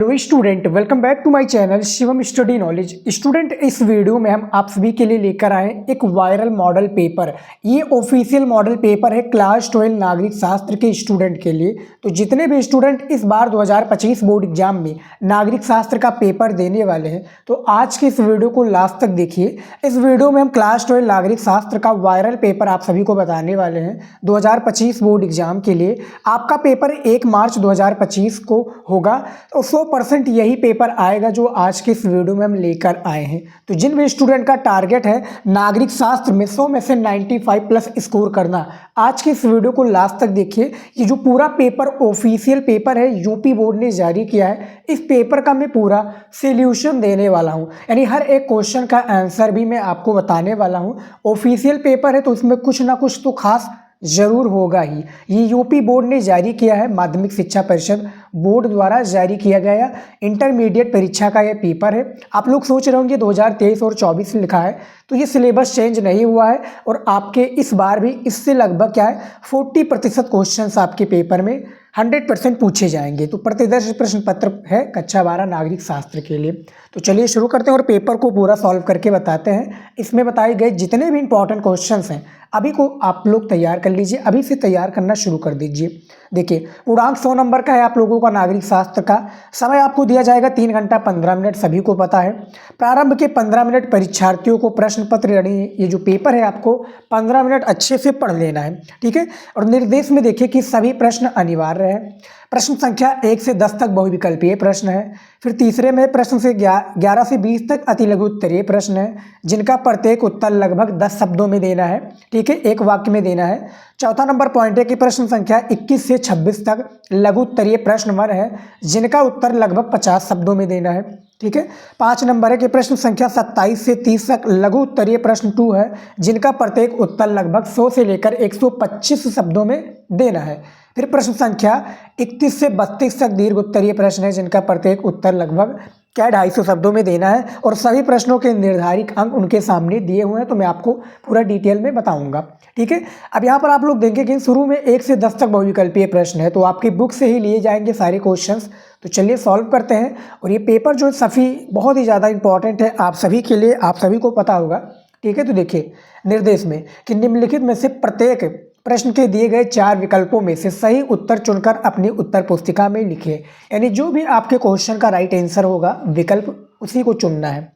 Hello student, welcome back to my channel Shivam study knowledge. Student, इस video में हम आप सभी के लिए लेकर आए एक वायरल मॉडल पेपर। ये ऑफिशियल मॉडल पेपर है क्लास 12 नागरिक शास्त्र के स्टूडेंट के लिए। तो जितने भी स्टूडेंट इस बार 2025 बोर्ड एग्जाम में नागरिक शास्त्र का पेपर देने वाले हैं, तो आज के इस वीडियो को लास्ट तक देखिए। इस वीडियो में हम क्लास 12 नागरिक शास्त्र का वायरल पेपर आप सभी को बताने वाले हैं 2025 बोर्ड एग्जाम के लिए। आपका पेपर 1 मार्च 2025 को होगा। तो 100% यही पेपर आएगा जो आज के इस वीडियो में हम लेकर आए हैं। तो जिन भी स्टूडेंट का टारगेट है नागरिक शास्त्र में 100 में से 95 प्लस स्कोर करना, आज के इस वीडियो को लास्ट तक देखिए। ये जो पूरा पेपर ऑफिशियल पेपर है यूपी बोर्ड ने जारी किया है, इस पेपर का मैं पूरा सॉल्यूशन देने वाला हूं, यानी हर एक क्वेश्चन का आंसर भी मैं आपको बताने वाला हूं। ऑफिशियल पेपर है तो इसमें कुछ ना कुछ तो खास जरूर होगा ही। ये यूपी बोर्ड ने जारी किया है, माध्यमिक शिक्षा परिषद बोर्ड द्वारा जारी किया गया इंटरमीडिएट परीक्षा का ये पेपर है। आप लोग सोच रहे होंगे 2023 और 24 लिखा है, तो ये सिलेबस चेंज नहीं हुआ है और आपके इस बार भी इससे लगभग क्या है 40% क्वेश्चंस आपके पेपर में 100% पूछे जाएंगे। तो प्रतिदर्श प्रश्न पत्र है कक्षा 12 नागरिक शास्त्र के लिए। तो चलिए शुरू करते हैं और पेपर को पूरा सॉल्व करके बताते हैं। इसमें बताए गए जितने भी इंपॉर्टेंट क्वेश्चंस हैं अभी को आप लोग तैयार कर लीजिए, अभी से तैयार करना शुरू कर दीजिए। देखिए, पूर्णांक 100 नंबर का है आप लोगों का नागरिक शास्त्र का। समय आपको दिया जाएगा 3 घंटा 15 मिनट, सभी को पता है। प्रारंभ के 15 मिनट परीक्षार्थियों को प्रश्न पत्र यानी ये जो पेपर है आपको 15 मिनट अच्छे से पढ़ लेना है, ठीक है। और निर्देश में देखिए कि सभी प्रश्न अनिवार्य है। प्रश्न संख्या 1 से 10 तक बहुविकल्पीय प्रश्न है। फिर तीसरे में प्रश्न से 11 से 20 तक अति लघु उत्तरीय प्रश्न है, जिनका प्रत्येक उत्तर लगभग 10 शब्दों में देना है, ठीक है, एक वाक्य में देना है। चौथा नंबर पॉइंट है कि प्रश्न संख्या 21 से 26 तक लघु उत्तरीय प्रश्न वर है, जिनका उत्तर लगभग 50 शब्दों में देना है, ठीक है। 5 नंबर है कि प्रश्न संख्या 27 से 30 तक लघु उत्तरीय प्रश्न 2 है, जिनका प्रत्येक उत्तर लगभग 100 से लेकर 125 शब्दों में देना है। फिर प्रश्न संख्या 31 से 32 तक दीर्घ उत्तरीय प्रश्न है, जिनका प्रत्येक उत्तर लगभग 250 शब्दों में देना है। और सभी प्रश्नों के निर्धारित अंक उनके सामने दिए हुए हैं, तो मैं आपको पूरा डिटेल में बताऊंगा, ठीक है। अब यहाँ पर आप लोग देखेंगे कि शुरू में 1 से 10 तक बहुविकल्पीय प्रश्न है, तो आपकी बुक से ही लिए जाएंगे सारे क्वेश्चंस। तो चलिए सॉल्व करते हैं। और ये पेपर जो सभी बहुत ही ज़्यादा इंपॉर्टेंट है आप सभी के लिए, आप सभी को पता होगा, ठीक है। तो देखिए निर्देश में कि निम्नलिखित में से प्रत्येक प्रश्न के दिए गए 4 विकल्पों में से सही उत्तर चुनकर अपनी उत्तर पुस्तिका में लिखिए, यानी जो भी आपके क्वेश्चन का राइट आंसर होगा विकल्प उसी को चुनना है,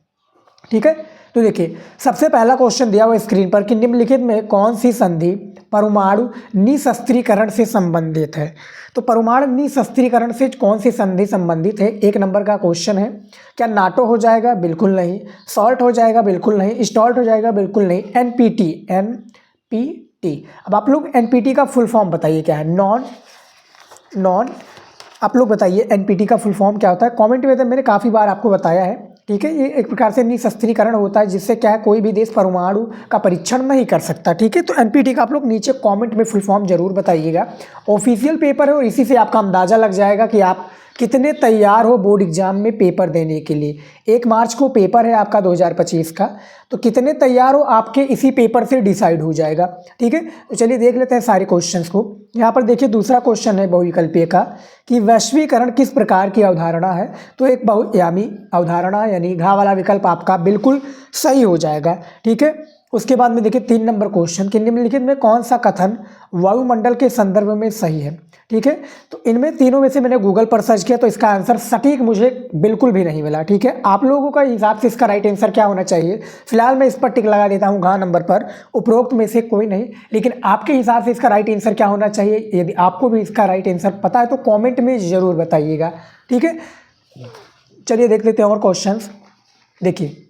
ठीक है। तो देखिए सबसे पहला क्वेश्चन दिया हुआ स्क्रीन पर कि निम्नलिखित में कौन सी संधि परमाणु निशस्त्रीकरण से संबंधित है। तो परमाणु निशस्त्रीकरण से कौन सी संधि संबंधित है, 1 नंबर का क्वेश्चन है। क्या नाटो हो जाएगा? बिल्कुल नहीं। सॉल्ट हो जाएगा? बिल्कुल नहीं। स्टॉल्ट हो जाएगा? बिल्कुल नहीं। एनपीटी। अब आप लोग एनपीटी का फुल फॉर्म बताइए क्या है। नॉन आप लोग बताइए एनपीटी का फुल फॉर्म क्या होता है। कमेंट में तो मैंने काफ़ी बार आपको बताया है, ठीक है। ये एक प्रकार से निशस्त्रीकरण होता है, जिससे क्या है कोई भी देश परमाणु का परीक्षण नहीं कर सकता, ठीक है। तो एनपीटी का आप लोग नीचे कमेंट में फुल फॉर्म जरूर बताइएगा। ऑफिशियल पेपर है और इसी से आपका अंदाज़ा लग जाएगा कि आप कितने तैयार हो बोर्ड एग्जाम में पेपर देने के लिए। 1 मार्च को पेपर है आपका 2025 का, तो कितने तैयार हो आपके इसी पेपर से डिसाइड हो जाएगा, ठीक है। तो चलिए देख लेते हैं सारे क्वेश्चंस को। यहाँ पर देखिए दूसरा क्वेश्चन है बहुविकल्पीय का कि वैश्वीकरण किस प्रकार की अवधारणा है। तो एक बहुआयामी अवधारणा यानी घ वाला विकल्प आपका बिल्कुल सही हो जाएगा, ठीक है। उसके बाद में देखिए 3 नंबर क्वेश्चन कि निम्नलिखित में कौन सा कथन वायुमंडल के संदर्भ में सही है, ठीक है। तो इनमें तीनों में से मैंने गूगल पर सर्च किया तो इसका आंसर सटीक मुझे बिल्कुल भी नहीं मिला, ठीक है। आप लोगों का हिसाब से इसका राइट आंसर क्या होना चाहिए, फिलहाल मैं इस पर टिक लगा देता हूँ घ नंबर पर, उपरोक्त में से कोई नहीं। लेकिन आपके हिसाब से इसका राइट आंसर क्या होना चाहिए, यदि आपको भी इसका राइट आंसर पता है तो कॉमेंट में ज़रूर बताइएगा, ठीक है। चलिए देख लेते हैं और क्वेश्चन। देखिए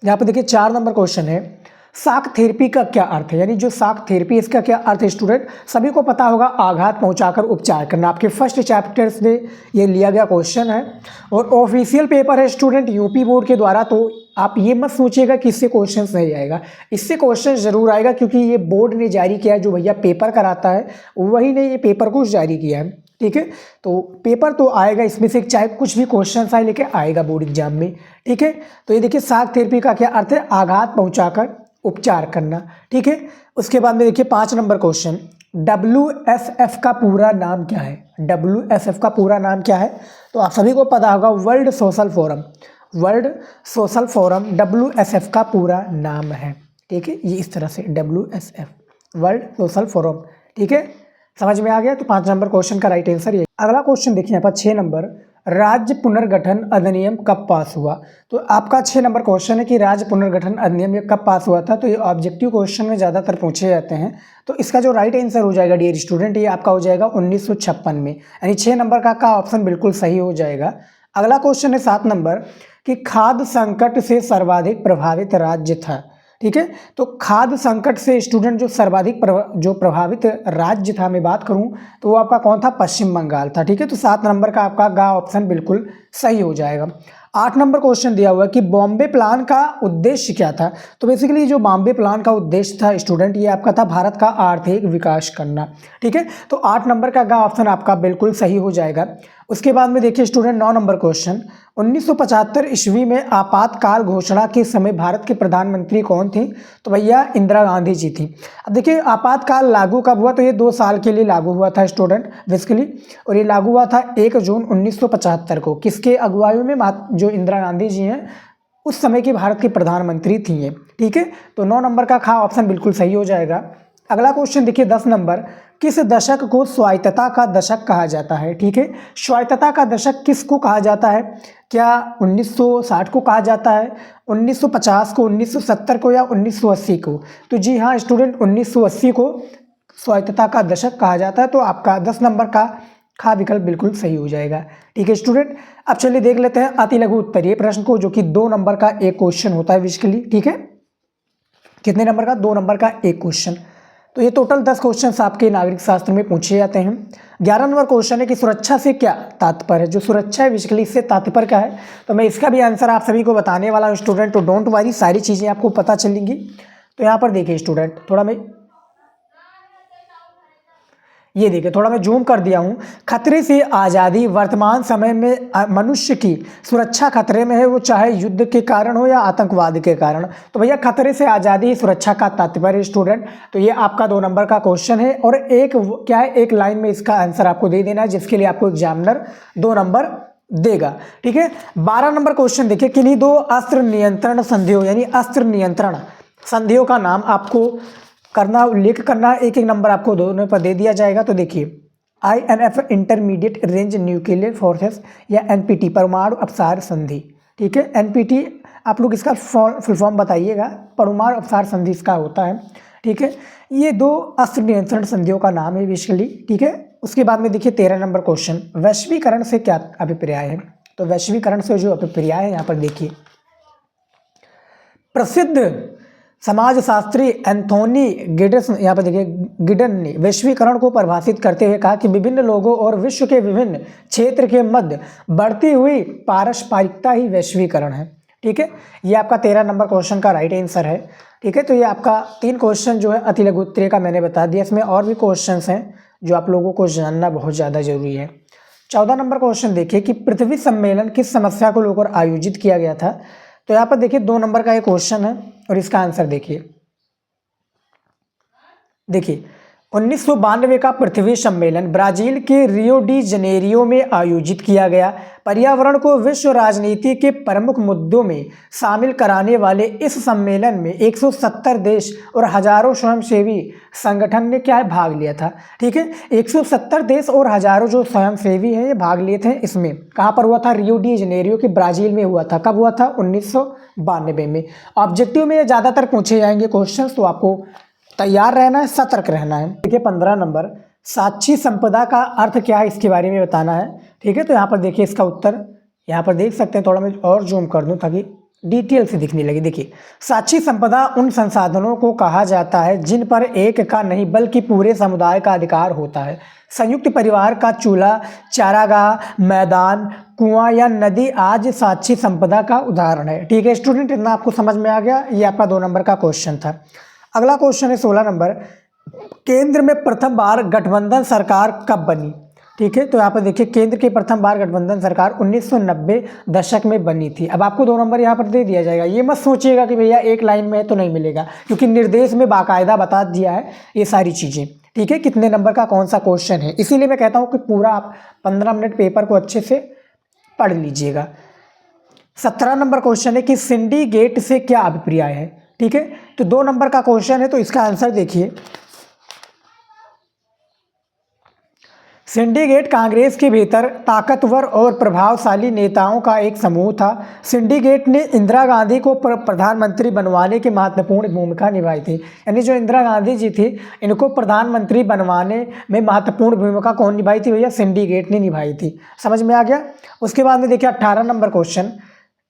यहाँ पर देखिए 4 नंबर क्वेश्चन है शाक थेरेपी का क्या अर्थ है, यानी जो शाक थेरेपी इसका क्या अर्थ है स्टूडेंट, सभी को पता होगा आघात पहुंचाकर उपचार करना। आपके फर्स्ट चैप्टर से ये लिया गया क्वेश्चन है और ऑफिशियल पेपर है स्टूडेंट यूपी बोर्ड के द्वारा। तो आप ये मत सोचिएगा कि इससे क्वेश्चन नहीं आएगा, इससे क्वेश्चन जरूर आएगा, क्योंकि ये बोर्ड ने जारी किया है, जो भैया पेपर कराता है वही ने ये पेपर को जारी किया है, ठीक है। तो पेपर तो आएगा इसमें से, चाहे कुछ भी क्वेश्चन आए लेके आएगा बोर्ड एग्जाम में, ठीक है। तो ये देखिए शाक थेरेपी का क्या अर्थ है, आघात पहुंचाकर उपचार करना, ठीक है। उसके बाद में देखिए 5 नंबर क्वेश्चन WSF का पूरा नाम क्या है? WSF का पूरा नाम क्या है? तो आप सभी को पता होगा, world social forum. World social forum WSF का पूरा नाम है। ठीक है, ये इस तरह से WSF वर्ल्ड सोशल फोरम। ठीक है, समझ में आ गया। तो 5 नंबर क्वेश्चन का राइट आंसर ये। अगला क्वेश्चन देखिए यहाँ पर 6 नंबर, राज्य पुनर्गठन अधिनियम कब पास हुआ? तो आपका 6 नंबर क्वेश्चन है कि राज्य पुनर्गठन अधिनियम ये कब पास हुआ था। तो ये ऑब्जेक्टिव क्वेश्चन में ज़्यादातर पूछे जाते हैं। तो इसका जो राइट आंसर हो जाएगा डियर स्टूडेंट, ये आपका हो जाएगा 1956 में, यानी 6 नंबर का ऑप्शन बिल्कुल सही हो जाएगा। अगला क्वेश्चन है 7 नंबर कि खाद्य संकट से सर्वाधिक प्रभावित राज्य था। ठीक है, तो खाद्य संकट से स्टूडेंट जो सर्वाधिक जो प्रभावित राज्य था, मैं बात करूं तो वो आपका कौन था? पश्चिम बंगाल था। ठीक है, तो 7 नंबर का आपका गा ऑप्शन बिल्कुल सही हो जाएगा। 8 नंबर क्वेश्चन दिया हुआ है कि बॉम्बे प्लान का उद्देश्य क्या था? तो बेसिकली जो बॉम्बे प्लान का उद्देश्य था स्टूडेंट, ये आपका था भारत का आर्थिक विकास करना। ठीक है, तो 8 नंबर का गा ऑप्शन आपका बिल्कुल सही हो जाएगा। उसके बाद में देखिए स्टूडेंट 9 नंबर क्वेश्चन, 1975 ईस्वी में आपातकाल घोषणा के समय भारत के प्रधानमंत्री कौन थे? तो भैया इंदिरा गांधी जी थी। अब देखिए आपातकाल लागू कब हुआ? तो ये 2 साल के लिए लागू हुआ था स्टूडेंट बेसिकली, और ये लागू हुआ था 1 जून 1975 को। किसके अगुवाई में? जो इंदिरा गांधी जी हैं, उस समय की भारत की प्रधानमंत्री थी ये। ठीक है, तो 9 नंबर का खा ऑप्शन बिल्कुल सही हो जाएगा। अगला क्वेश्चन देखिए 10 नंबर, किस दशक को स्वायत्तता का दशक कहा जाता है? ठीक है, स्वायत्तता का दशक किसको कहा जाता है? क्या 1960 को कहा जाता है, 1950 को, 1970 को, या 1980 को? तो जी हाँ स्टूडेंट, 1980 को स्वायत्तता का दशक कहा जाता है। तो आपका 10 नंबर का खा विकल्प बिल्कुल सही हो जाएगा। ठीक है स्टूडेंट, अब चलिए देख लेते हैं अति लघु उत्तरीय प्रश्न को, जो कि 2 नंबर का एक क्वेश्चन होता है बेसिकली। ठीक है, कितने नंबर का? 2 नंबर का एक क्वेश्चन। तो ये टोटल 10 क्वेश्चन आपके नागरिक शास्त्र में पूछे जाते हैं। 11 नंबर क्वेश्चन है कि सुरक्षा से क्या तात्पर्य है? जो सुरक्षा है बेसिकली इससे तात्पर्य क्या है? तो मैं इसका भी आंसर आप सभी को बताने वाला हूँ स्टूडेंट, तो डोंट वरी, सारी चीज़ें आपको पता चलेंगी। तो यहाँ पर देखिए स्टूडेंट, थोड़ा मैं ये देखिए, थोड़ा मैं जूम कर दिया हूँ। खतरे से आज़ादी, वर्तमान समय में मनुष्य की सुरक्षा खतरे में है, वो चाहे युद्ध के कारण हो या आतंकवाद के कारण। तो भैया खतरे से आज़ादी सुरक्षा का तात्पर्य स्टूडेंट। तो ये आपका 2 नंबर का क्वेश्चन है, और एक क्या है, एक लाइन में इसका आंसर आपको दे देना है, जिसके लिए आपको एग्जामिनर 2 नंबर देगा। ठीक है, 12 नंबर क्वेश्चन देखिए, किन्हीं 2 अस्त्र नियंत्रण संधियों, यानी अस्त्र नियंत्रण संधियों का नाम आपको करना, उल्लेख करना। एक एक नंबर आपको दोनों पर दे दिया जाएगा। तो देखिए INF intermediate range nuclear forces, या NPT परमाणु अपसार संधि। ठीक है, NPT आप लोग इसका फुल फॉर्म बताइएगा, परमाणु अपसार संधि इसका होता है। ठीक है, ये 2 अस्त्र नियंत्रण संधियों का नाम है बेसिकली। ठीक है, उसके बाद में देखिए 13 नंबर क्वेश्चन, वैश्वीकरण से क्या अभिप्राय है? तो वैश्वीकरण से जो अभिप्राय है यहाँ पर देखिए, प्रसिद्ध समाजशास्त्री एंथोनी गिडन, यहाँ पर देखिए गिडन ने वैश्वीकरण को परिभाषित करते हुए कहा कि विभिन्न लोगों और विश्व के विभिन्न क्षेत्र के मध्य बढ़ती हुई पारस्परिकता ही वैश्वीकरण है। ठीक है, ये आपका 13 नंबर क्वेश्चन का राइट आंसर है। ठीक है, तो ये आपका 3 क्वेश्चन जो है अति लघु उत्तरीय का मैंने बता दिया। इसमें और भी क्वेश्चन हैं जो आप लोगों को जानना बहुत ज़्यादा जरूरी है। 14 नंबर क्वेश्चन देखिए कि पृथ्वी सम्मेलन किस समस्या को लेकर आयोजित किया गया था? तो यहाँ पर देखिए 2 नंबर का एक क्वेश्चन है, और इसका आंसर देखिए 1992 का पृथ्वी सम्मेलन ब्राजील के रियो डी जनेरियो में आयोजित किया गया। पर्यावरण को विश्व राजनीति के प्रमुख मुद्दों में शामिल कराने वाले इस सम्मेलन में 170 देश और हजारों स्वयंसेवी संगठन ने क्या है, भाग लिया था। ठीक है, 170 देश और हजारों जो स्वयंसेवी हैं ये भाग लिए थे। इसमें कहाँ पर हुआ था? रियो डी जनेरियो के ब्राजील में हुआ था। कब हुआ था? 1992 में। ऑब्जेक्टिव में ज़्यादातर पूछे जाएंगे क्वेश्चन, तो आपको तैयार रहना है, सतर्क रहना है। देखिए 15 नंबर, साक्षी संपदा का अर्थ क्या है, इसके बारे में बताना है। ठीक है, तो यहाँ पर देखिए इसका उत्तर यहाँ पर देख सकते हैं। थोड़ा मैं और जूम कर दूं ताकि डिटेल से दिखने लगे। देखिए साक्षी संपदा उन संसाधनों को कहा जाता है जिन पर एक का नहीं बल्कि पूरे समुदाय का अधिकार होता है। संयुक्त परिवार का चूल्हा, चारागाह, मैदान, कुआं या नदी आज साक्षी संपदा का उदाहरण है। ठीक है स्टूडेंट, इतना आपको समझ में आ गया। ये आपका 2 नंबर का क्वेश्चन था। अगला क्वेश्चन है 16 नंबर, केंद्र में प्रथम बार गठबंधन सरकार कब बनी? ठीक है, तो यहाँ पर देखिए केंद्र की प्रथम बार गठबंधन सरकार 1990 दशक में बनी थी। अब आपको 2 नंबर यहाँ पर दे दिया जाएगा। ये मत सोचिएगा कि भैया एक लाइन में है तो नहीं मिलेगा, क्योंकि निर्देश में बाकायदा बता दिया है ये सारी चीज़ें। ठीक है, कितने नंबर का कौन सा क्वेश्चन है। इसीलिए मैं कहता हूँ कि पूरा आप 15 मिनट पेपर को अच्छे से पढ़ लीजिएगा। 17 नंबर क्वेश्चन है कि सिंडिकेट से क्या अभिप्राय है। ठीक है, तो 2 नंबर का क्वेश्चन है, तो इसका आंसर देखिए। सिंडिकेट कांग्रेस के भीतर ताकतवर और प्रभावशाली नेताओं का एक समूह था। सिंडिकेट ने इंदिरा गांधी को प्रधानमंत्री बनवाने की महत्वपूर्ण भूमिका निभाई थी। यानी जो इंदिरा गांधी जी थी, इनको प्रधानमंत्री बनवाने में महत्वपूर्ण भूमिका कौन निभाई थी भैया? सिंडिकेट ने निभाई थी। समझ में आ गया। उसके बाद में देखिए 18 नंबर क्वेश्चन,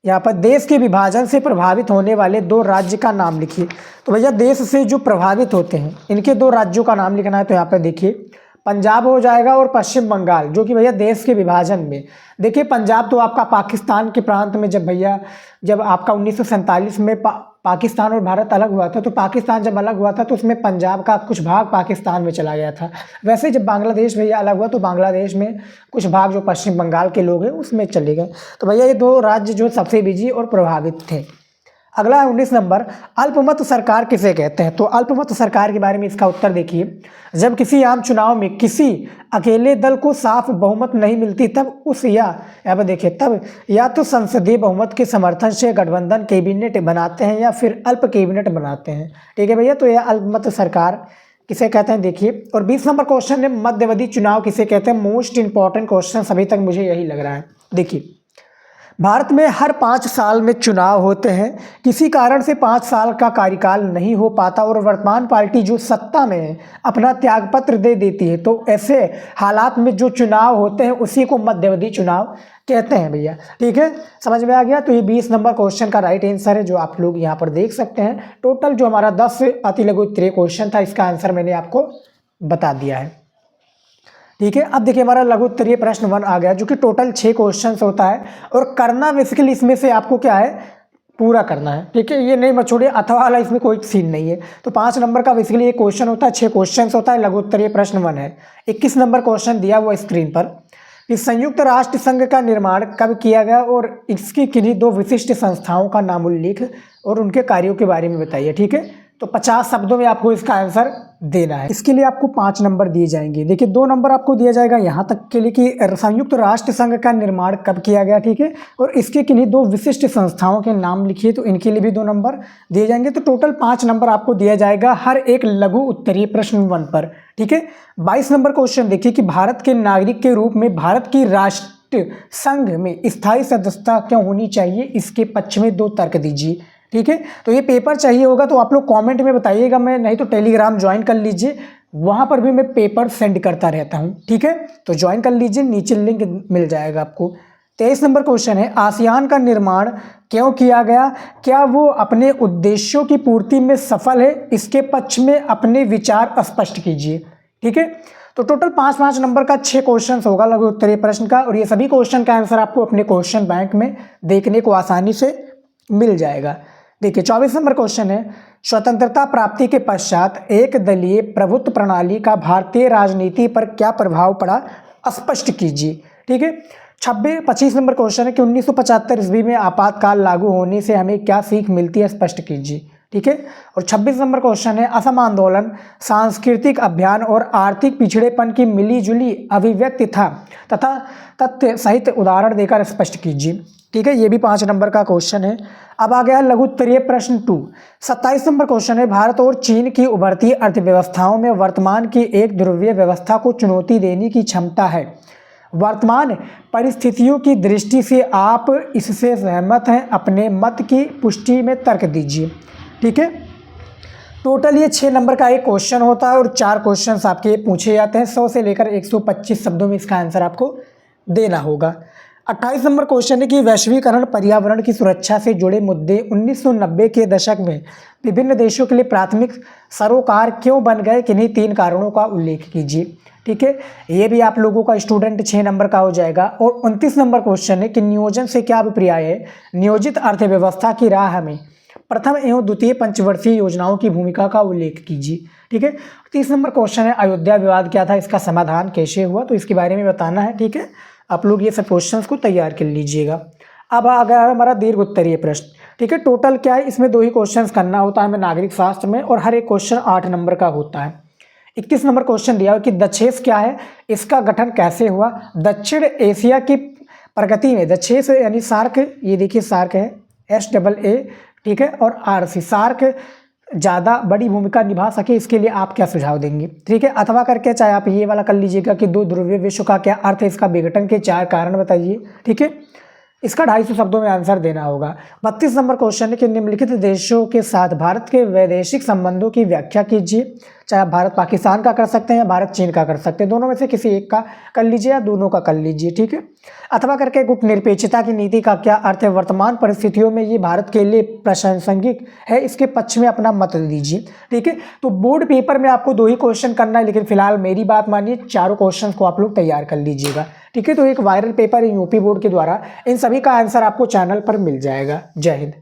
यहाँ पर देश के विभाजन से प्रभावित होने वाले 2 राज्य का नाम लिखिए। तो भैया देश से जो प्रभावित होते हैं, इनके 2 राज्यों का नाम लिखना है। तो यहाँ पर देखिए पंजाब हो जाएगा और पश्चिम बंगाल, जो कि भैया देश के विभाजन में, देखिए पंजाब तो आपका पाकिस्तान के प्रांत में, जब आपका 1947 में पाकिस्तान और भारत अलग हुआ था, तो पाकिस्तान जब अलग हुआ था तो उसमें पंजाब का कुछ भाग पाकिस्तान में चला गया था। वैसे जब बांग्लादेश भैया अलग हुआ तो बांग्लादेश में कुछ भाग जो पश्चिम बंगाल के लोग हैं उसमें चले गए। तो भैया ये 2 राज्य जो सबसे बिजी और प्रभावित थे। अगला है 19 नंबर, अल्पमत सरकार किसे कहते हैं। तो अल्पमत सरकार के बारे में इसका उत्तर देखिए। जब किसी आम चुनाव में किसी अकेले दल को साफ बहुमत नहीं मिलती, तब यहाँ पर देखिए, तब या तो संसदीय बहुमत के समर्थन से गठबंधन कैबिनेट बनाते हैं या फिर अल्प कैबिनेट बनाते हैं। ठीक है भैया, तो यह अल्पमत सरकार किसे कहते हैं देखिए। और 20 नंबर क्वेश्चन है, मध्यावधि चुनाव किसे कहते हैं। मोस्ट इंपॉर्टेंट क्वेश्चन अभी तक मुझे यही लग रहा है। देखिए भारत में हर 5 साल में चुनाव होते हैं। किसी कारण से 5 साल का कार्यकाल नहीं हो पाता और वर्तमान पार्टी जो सत्ता में है अपना त्यागपत्र दे देती है, तो ऐसे हालात में जो चुनाव होते हैं उसी को मध्यावधि चुनाव कहते हैं भैया। ठीक है, समझ में आ गया। तो ये 20 नंबर क्वेश्चन का राइट आंसर है, जो आप लोग यहाँ पर देख सकते हैं। टोटल जो हमारा 10 अति लघु उत्तरीय क्वेश्चन था, इसका आंसर मैंने आपको बता दिया है। ठीक है, अब देखिए हमारा लघु उत्तरीय प्रश्न 1 आ गया, जो कि टोटल 6 क्वेश्चंस होता है और करना बेसिकली इसमें से आपको क्या है, पूरा करना है। ठीक है, ये नहीं मत छोड़िए, अथवा वाला इसमें कोई सीन नहीं है। तो 5 नंबर का बेसिकली एक क्वेश्चन होता है, 6 क्वेश्चंस होता है। लघु उत्तरीय प्रश्न 1 है। 21 नंबर क्वेश्चन दिया हुआ स्क्रीन पर कि संयुक्त राष्ट्र संघ का निर्माण कब किया गया और इसकी किन्हीं 2 विशिष्ट संस्थाओं का नाम उल्लेख और उनके कार्यों के बारे में बताइए। ठीक है, तो 50 शब्दों में आपको इसका आंसर देना है। इसके लिए आपको 5 नंबर दिए जाएंगे। देखिए 2 नंबर आपको दिया जाएगा यहाँ तक के लिए कि संयुक्त राष्ट्र संघ का निर्माण कब किया गया। ठीक है, और इसके किन्हीं 2 विशिष्ट संस्थाओं के नाम लिखिए, तो इनके लिए भी 2 नंबर दिए जाएंगे। तो टोटल 5 नंबर आपको दिया जाएगा हर एक लघु उत्तरीय प्रश्न 1 पर। ठीक है, 22 नंबर क्वेश्चन देखिए कि भारत के नागरिक के रूप में भारत की राष्ट्र संघ में स्थायी सदस्यता क्यों होनी चाहिए, इसके पक्ष में 2 तर्क दीजिए। ठीक है, तो ये पेपर चाहिए होगा तो आप लोग कमेंट में बताइएगा, मैं नहीं तो टेलीग्राम ज्वाइन कर लीजिए, वहाँ पर भी मैं पेपर सेंड करता रहता हूँ। ठीक है, तो ज्वाइन कर लीजिए, नीचे लिंक मिल जाएगा आपको। 23 नंबर क्वेश्चन है, आसियान का निर्माण क्यों किया गया, क्या वो अपने उद्देश्यों की पूर्ति में सफल है, इसके पक्ष में अपने विचार स्पष्ट कीजिए। ठीक है, तो टोटल 5-5 नंबर का 6 क्वेश्चन होगा लघु उत्तरीय प्रश्न का, और ये सभी क्वेश्चन का आंसर आपको अपने क्वेश्चन बैंक में देखने को आसानी से मिल जाएगा। देखिए 24 नंबर क्वेश्चन है, स्वतंत्रता प्राप्ति के पश्चात एक दलीय प्रभुत्व प्रणाली का भारतीय राजनीति पर क्या प्रभाव पड़ा, स्पष्ट कीजिए। ठीक है, 25 नंबर क्वेश्चन है कि 1975 ईस्वी में आपातकाल लागू होने से हमें क्या सीख मिलती है, स्पष्ट कीजिए। ठीक है, और 26 नंबर क्वेश्चन है, असम आंदोलन सांस्कृतिक अभियान और आर्थिक पिछड़ेपन की मिलीजुली अभिव्यक्ति था तथा तथ्य सहित उदाहरण देकर स्पष्ट कीजिए। ठीक है, ये भी 5 नंबर का क्वेश्चन है। अब आ गया लघु उत्तरीय प्रश्न 2। 27 नंबर क्वेश्चन है, भारत और चीन की उभरती अर्थव्यवस्थाओं में वर्तमान की एक ध्रुवीय व्यवस्था को चुनौती देने की क्षमता है। वर्तमान परिस्थितियों की दृष्टि से आप इससे सहमत हैं, अपने मत की पुष्टि में तर्क दीजिए। ठीक है, टोटल ये 6 नंबर का एक क्वेश्चन होता है और 4 क्वेश्चन आपके पूछे जाते हैं। 100 से लेकर 125 शब्दों में इसका आंसर आपको देना होगा। 28 नंबर क्वेश्चन है कि वैश्वीकरण पर्यावरण की सुरक्षा से जुड़े मुद्दे 1990 के दशक में विभिन्न देशों के लिए प्राथमिक सरोकार क्यों बन गए, किन्हीं 3 कारणों का उल्लेख कीजिए। ठीक है, ये भी आप लोगों का स्टूडेंट 6 नंबर का हो जाएगा। और 29 नंबर क्वेश्चन है कि नियोजन से क्या अभिप्राय है, नियोजित अर्थव्यवस्था की राह में प्रथम एवं द्वितीय पंचवर्षीय योजनाओं की भूमिका का उल्लेख कीजिए। ठीक है, 30 नंबर क्वेश्चन है, अयोध्या विवाद क्या था, इसका समाधान कैसे हुआ, तो इसके बारे में बताना है। ठीक है, आप लोग ये सब क्वेश्चंस को तैयार कर लीजिएगा। अब आ गया हमारा दीर्घ उत्तरीय प्रश्न। ठीक है, टोटल क्या है, इसमें 2 ही क्वेश्चंस करना होता है हमें नागरिक शास्त्र में, और हर एक क्वेश्चन 8 नंबर का होता है। 21 नंबर क्वेश्चन दिया हुआ कि दक्षेस क्या है, इसका गठन कैसे हुआ। दक्षिण एशिया की प्रगति में दक्षेस यानी सार्क, ये देखिए सार्क है SAA, ठीक है, और RC, सार्क ज़्यादा बड़ी भूमिका निभा सके, इसके लिए आप क्या सुझाव देंगे, ठीक है। अथवा करके चाहे आप ये वाला कर लीजिएगा कि दो ध्रुवीय विश्व का क्या अर्थ है, इसका विघटन के 4 कारण बताइए, ठीक है। इसका 250 शब्दों में आंसर देना होगा। 32 नंबर क्वेश्चन है कि निम्नलिखित देशों के साथ भारत के वैदेशिक संबंधों की व्याख्या कीजिए। चाहे आप भारत पाकिस्तान का कर सकते हैं या भारत चीन का कर सकते हैं, दोनों में से किसी एक का कर लीजिए या दोनों का कर लीजिए, ठीक है। अथवा करके गुटनिरपेक्षता की नीति का क्या अर्थ है, वर्तमान परिस्थितियों में ये भारत के लिए प्रासंगिक है, इसके पक्ष में अपना मत दीजिए, ठीक है। तो बोर्ड पेपर में आपको 2 ही क्वेश्चन करना है, लेकिन फिलहाल मेरी बात मानिए, चारों क्वेश्चन को आप लोग तैयार कर लीजिएगा, ठीक है। तो एक वायरल पेपर है यूपी बोर्ड के द्वारा, इन सभी का आंसर आपको चैनल पर मिल जाएगा। जय हिंद।